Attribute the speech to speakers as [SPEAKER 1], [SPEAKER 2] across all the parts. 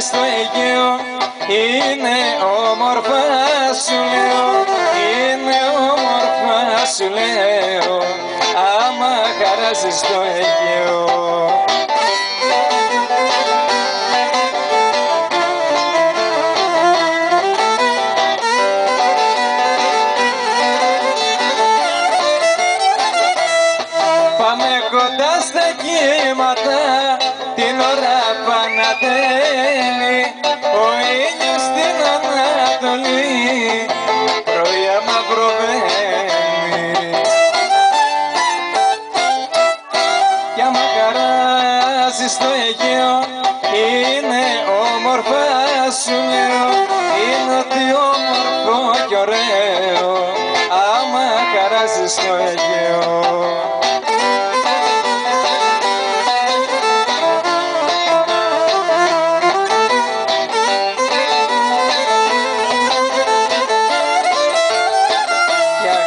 [SPEAKER 1] στο Αιγαίο, είναι όμορφα σου λέω, είναι όμορφα σου λέω, άμα χαράζεις στο Αιγαίο. Πάμε κοντά στα κύματα, την ώρα Πανατέλη, ο ήλιος στην Ανατολή, πρωιά μαυροβαίνει. Κι άμα χαράζεις στο Αιγαίο, είναι όμορφα σου λέω, είναι ότι όμορφο κι ωραίο, άμα χαράζεις στο Αιγαίο.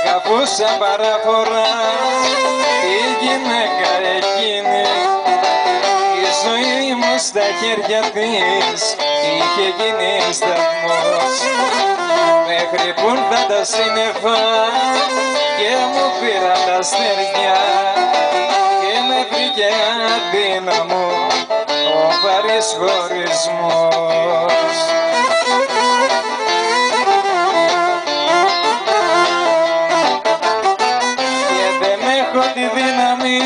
[SPEAKER 1] Αγαπούσα παράφορα τη γυναίκα εκείνη, η ζωή μου στα χέρια της είχε γίνει σταθμός, μέχρι που ήρθαν τα σύννεφα και μου πήραν τα αστέρια και με βρήκε αδύναμο ο βαρύς χωρισμός. Τη δύναμη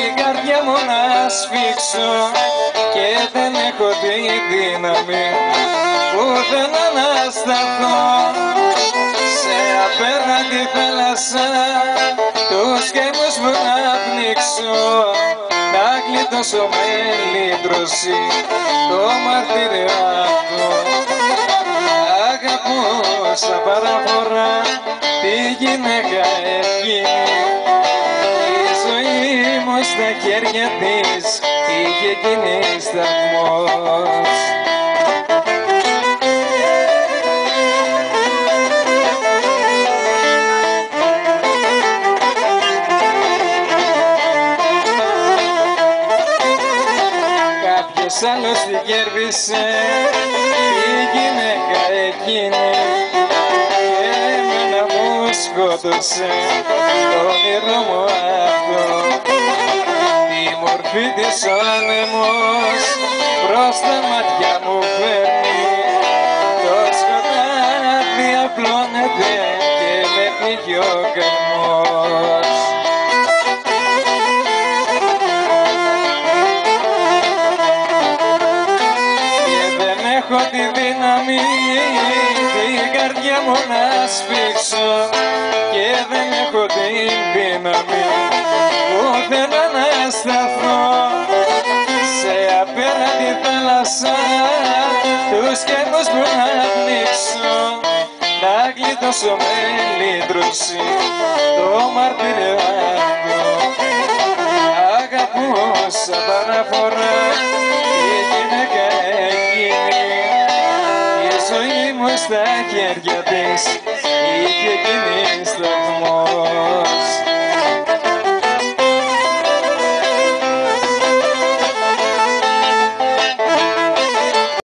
[SPEAKER 1] η καρδιά μου να σφίξω και δεν έχω τη δύναμη πουθενά να σταθώ σε απέναντι θάλασσα τους καημούς μου να πνίξω, να γλιτώσω με λύτρωση το μαρτύριο αυτό. Αγαπούσα παράφορα τη γυναίκα εκείνη, η ζωή μου στα χέρια της είχε γίνει σταθμός. Κάποιος άλλος την κέρδισε η γυναίκα εκείνη και εμένα μου σκότωσε το όνειρο μου αυτό. Τη μορφή της ο άνεμος προς τα μάτια μου φέρνει, το σκοτάδι απλώνεται και με φύγει ο καημός. Έχω τη δύναμη την καρδιά μου να σφίξω και δεν έχω την δύναμη πουθενά να σταθώ σε απέναντι θάλασσα τους καημούς μου να πνίξω, να γλιτώσω με λύτρωση το μαρτύριο αυτό. Αγαπούσα παράφορα τη γυναίκα εκείνη, η ζωή μου στα χέρια της είχε γίνει σταθμός.